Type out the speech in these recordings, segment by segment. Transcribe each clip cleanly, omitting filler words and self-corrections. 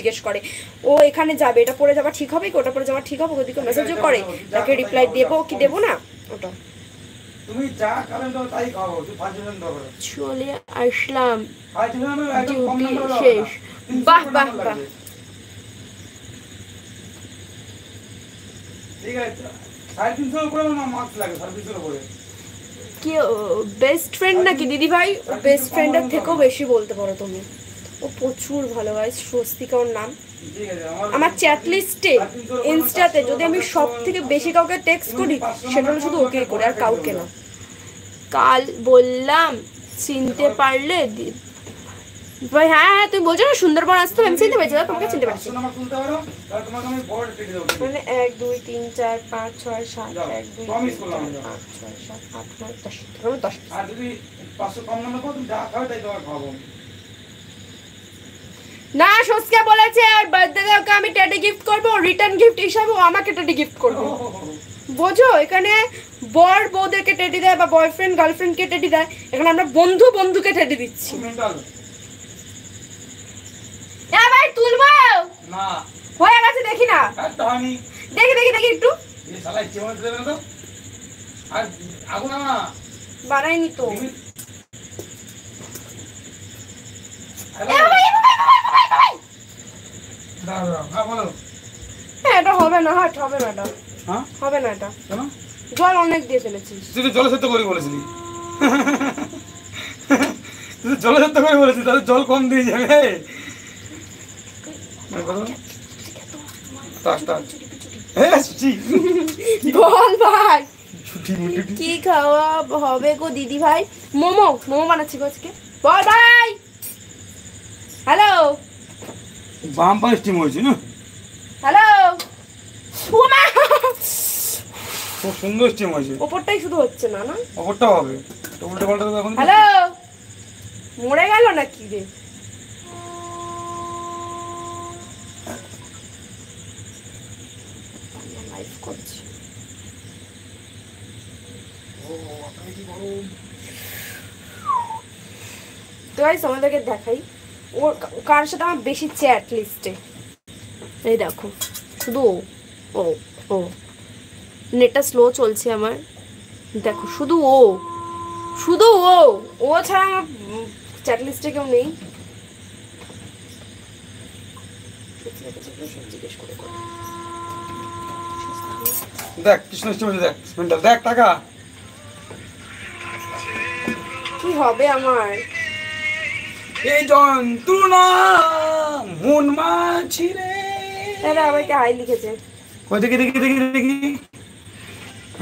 জিজ্ঞেস করে ও এখানে যাবে, এটা পরে যাওয়া ঠিক হবে কি, ওটা পরে যাওয়া ঠিক হবে, ওদিকে মেসেজও করে, তাকে রিপ্লাই দেবো কি দেবো না, ওটা তুমি যা খাবেন তো তাই খাবো, তুই ফাজলামি করো। চলে আসলাম ডিউটি ডিউটি শেষ। বাহ বাহ বাহ, ঠিক আছে 350 করে মার্কস লাগে, 350 করে। কি বেস্ট ফ্রেন্ড নাকি দিদি ভাই? বেস্ট ফ্রেন্ডের থেকেও বেশি বলতে পারো তুমি, ও প্রচুর ভালো হয়। স্বস্তিকা ওর নাম। আমার চ্যাট লিস্টে ইনস্টাতে যদি আমি সব থেকে বেশি কাউকে টেক্সট করি সেটা হলো শুধু ওকেই করি, আর কাউকে না। কাল বললাম চিনতে পারলে ভাই, হ্যাঁ হ্যাঁ তুমি বলছো না সুন্দরবন আসতে, আমি চিনতে পেরেছি, তোমাকে চিনতে পারছি। মানে 1 2 3 4 5 6 7 1 2 3 4 5 6 7 8 9 10 10। আর যদি 500 কম নাম্বার পাও তুমি যা খাবে তাই তোমাকে খাওয়াবো। না সস্কা বলেছে আর বার্থডে ওকে আমি টেডি গিফট করবো, রিটার্ন গিফট হিসাবে ও আমাকে টেডি গিফট করবে। বোঝো, এখানে বর বউদেরকে টেডি দেয় বা বয়ফ্রেন্ড গার্লফ্রেন্ডকে টেডি দেয়, এখানে আমরা বন্ধু বন্ধুকে টেডি দিচ্ছি। ভাই তুলবো না হয়ে গেছে, দেখি না, দেখি দেখি দেখি একটু বানাইনি তো। এটা হবে না, হাট হবে না, এটা হবে না, এটা জল অনেক দিয়ে ফেলেছিস। তুই তো জলে সেদ্ধ করে বলেছিলি, তুই তো জলে সেদ্ধ করে বলেছিস, তাহলে জল কম দিয়ে যাবে। বল ভাই কি খাওয়া হবে গো দিদি ভাই? মোমো, মোমো বানাচ্ছি গো আজকে। বল ভাই। হ্যালো, বাম্পার স্টিম হয়েছে না? হ্যালো, খুব সুন্দর স্টিম হয়েছে। ওপরটাই শুধু হচ্ছে না, না ওপরটাও হবে, উল্টো পাল্টা তো এখন। হ্যালো, মরে গেল নাকি রে? লাইভ করছি। তো গাইস আমাদেরকে দেখাই ওর কার সাথে আমার বেশি চ্যাট লিস্টে। এই দেখো শুধু ও ও নেটটা স্লো চলছে আমার, দেখো শুধু ও, শুধু ও, ও ছাড়া আমার চ্যাট লিস্টে কেউ নেই। দেখ কৃষ্ণ স্টিম হয়েছে, দেখ স্পিনটা দেখ, টাকা কি হবে আমার? এই যন্ত্রণা মন মাছি রে। দাদা আমাকে হাই লিখেছে। ওই দেখি দেখি দেখি দেখি,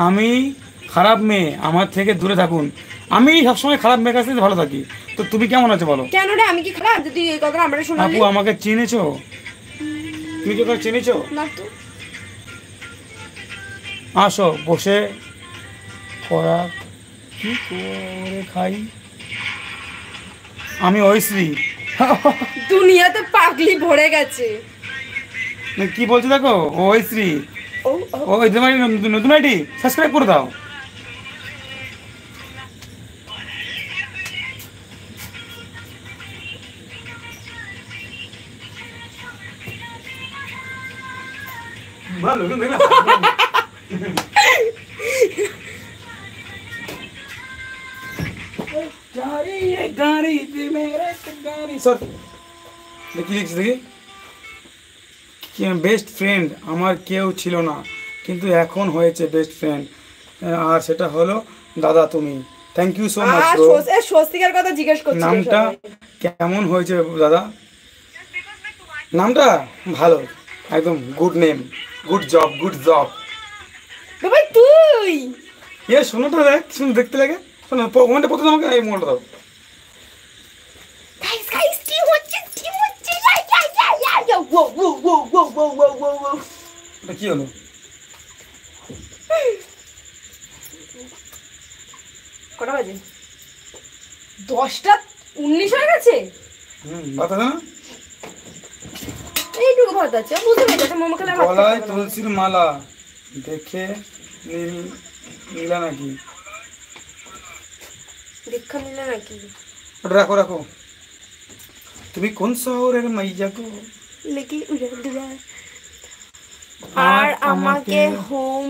আমি খারাপ মেয়ে, আমার থেকে দূরে থাকুন। আমি সবসময় খারাপ মেয়ের কাছে ভালো থাকি, তো তুমি কেমন আছো বলো? কেন রে, আমি কি খারাপ যদি এই কথা আমরা শোনালি? আপু আমাকে চিনেছো? তুমি কি করে চিনেছো? না তো। আসো বসে পড়া কি করে খাই। আমি ঐশ্রী। দুনিয়াতে পাগলি ভরে গেছে। কি বলছো দেখো, ঐশ্রী ও নতুন আইডি সাবস্ক্রাইব করে দাও। ভালো বেস্ট ফ্রেন্ড আমার কেউ ছিল না, কিন্তু এখন হয়েছে বেস্ট ফ্রেন্ড, আর সেটা হলো দাদা তুমি। Thank you so much bro. স্বস্তিকার কথা জিজ্ঞেস করছি, নামটা কেমন হয়েছে দাদা? নামটা ভালো, একদম good name, good job, good job. ভাই তুই এ শোনোটা দেখ, শুনে দেখতে লাগে, শোনো কমেন্টে প্রথমে আমাকে এই মোড়টা দাও। গাইস গাইস কি হচ্ছে, কি হচ্ছে? ও ও ও ও ও ও ও ও এটা কি হলো? কটা বাজে? 10:19 হয়ে গেছে। ভাত আছে না? এইটুকু ভাত আছে, বুঝতে পেরেছি মোমো খেলে ভাত গলায় তুলসীর মালা দেখে নিলা নাকি? দীক্ষা নিলে নাকি? রাখো রাখো। তুমি কোন শহরের মাইয়া গো? লেকি উড়া দুরা। আর আমাকে হোম